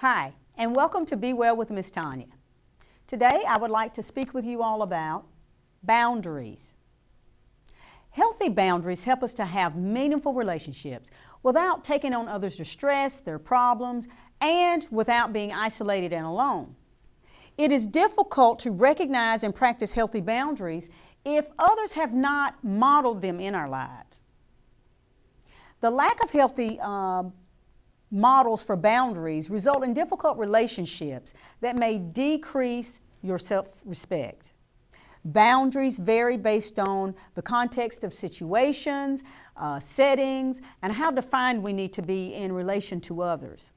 Hi, and welcome to Be Well with Miss Tonia. Today I would like to speak with you all about boundaries. Healthy boundaries help us to have meaningful relationships without taking on others' distress, their problems, and without being isolated and alone. It is difficult to recognize and practice healthy boundaries if others have not modeled them in our lives. The lack of healthy models for boundaries result in difficult relationships that may decrease your self-respect. Boundaries vary based on the context of situations, settings, and how defined we need to be in relation to others.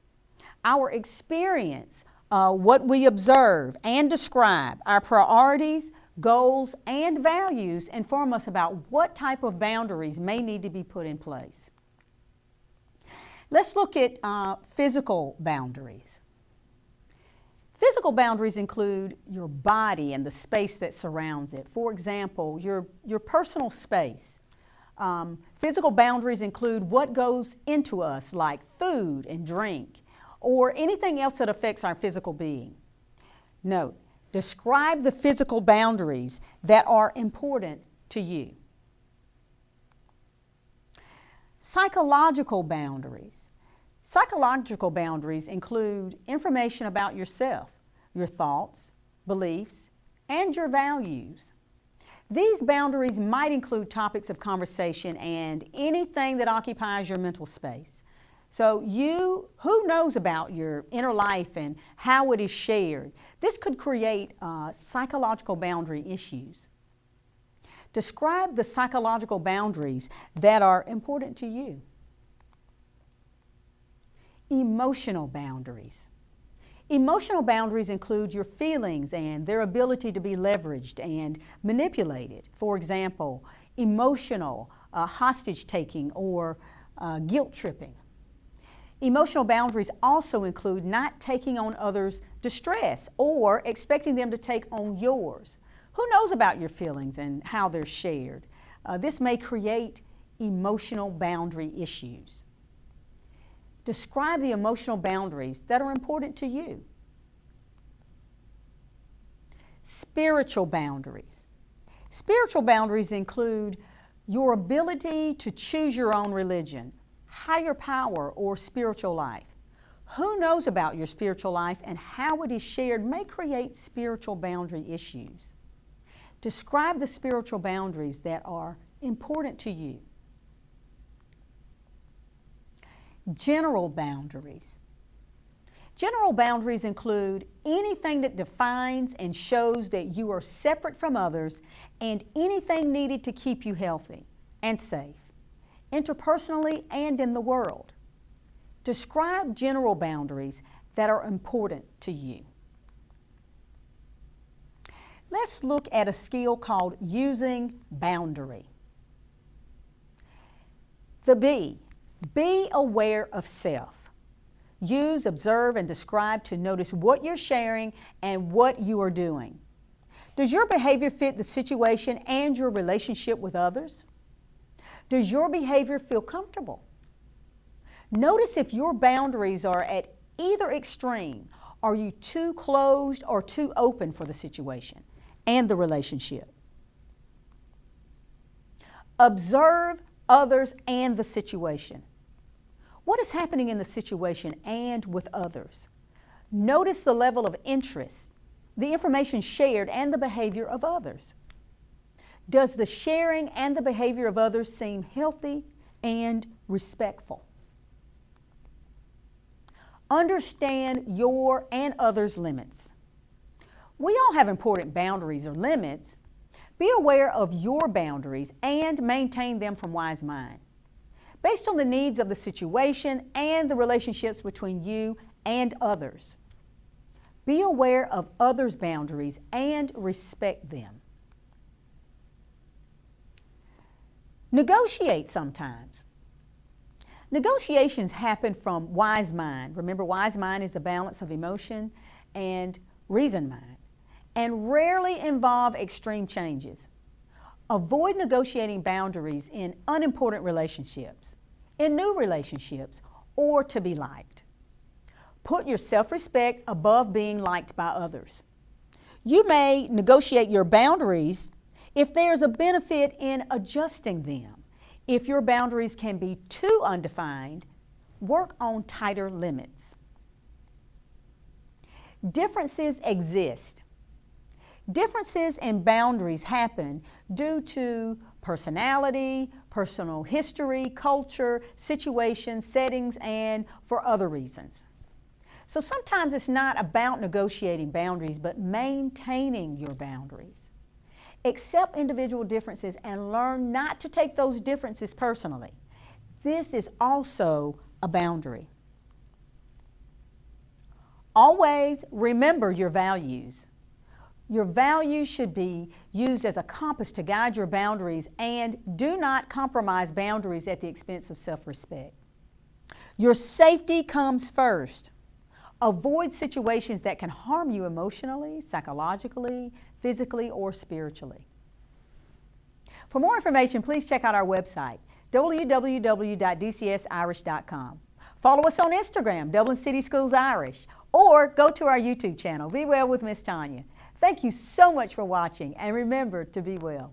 Our experience, what we observe and describe, our priorities, goals, and values inform us about what type of boundaries may need to be put in place. Let's look at physical boundaries. Physical boundaries include your body and the space that surrounds it. For example, your personal space. Physical boundaries include what goes into us, like food and drink, or anything else that affects our physical being. Note, describe the physical boundaries that are important to you. Psychological boundaries. Psychological boundaries include information about yourself, your thoughts, beliefs, and your values. These boundaries might include topics of conversation and anything that occupies your mental space. So who knows about your inner life and how it is shared? This could create psychological boundary issues. Describe the psychological boundaries that are important to you. Emotional boundaries. Emotional boundaries include your feelings and their ability to be leveraged and manipulated. For example, emotional hostage-taking or guilt-tripping. Emotional boundaries also include not taking on others' distress or expecting them to take on yours. Who knows about your feelings and how they're shared? This may create emotional boundary issues. Describe the emotional boundaries that are important to you. Spiritual boundaries. Spiritual boundaries include your ability to choose your own religion, higher power, or spiritual life. Who knows about your spiritual life and how it is shared may create spiritual boundary issues. Describe the spiritual boundaries that are important to you. General boundaries. General boundaries include anything that defines and shows that you are separate from others and anything needed to keep you healthy and safe, interpersonally and in the world. Describe general boundaries that are important to you. Let's look at a skill called using boundary. The B. Be aware of self. Use, observe, and describe to notice what you're sharing and what you are doing. Does your behavior fit the situation and your relationship with others? Does your behavior feel comfortable? Notice if your boundaries are at either extreme. Are you too closed or too open for the situation and the relationship? Observe others and the situation. What is happening in the situation and with others? Notice the level of interest, the information shared, and the behavior of others. Does the sharing and the behavior of others seem healthy and respectful? Understand your and others' limits. We all have important boundaries or limits. Be aware of your boundaries and maintain them from wise mind, based on the needs of the situation and the relationships between you and others. Be aware of others' boundaries and respect them. Negotiate sometimes. Negotiations happen from wise mind. Remember, wise mind is a balance of emotion and reason mind, and rarely involve extreme changes. Avoid negotiating boundaries in unimportant relationships, in new relationships, or to be liked. Put your self-respect above being liked by others. You may negotiate your boundaries if there's a benefit in adjusting them. If your boundaries can be too undefined, work on tighter limits. Differences exist. Differences in boundaries happen due to personality, personal history, culture, situations, settings, and for other reasons. So sometimes it's not about negotiating boundaries, but maintaining your boundaries. Accept individual differences and learn not to take those differences personally. This is also a boundary. Always remember your values. Your values should be used as a compass to guide your boundaries, and do not compromise boundaries at the expense of self-respect. Your safety comes first. Avoid situations that can harm you emotionally, psychologically, physically, or spiritually. For more information, please check out our website, www.dcsirish.com. Follow us on Instagram, Dublin City Schools Irish, or go to our YouTube channel, Be Well with Miss Tonia. Thank you so much for watching, and remember to be well.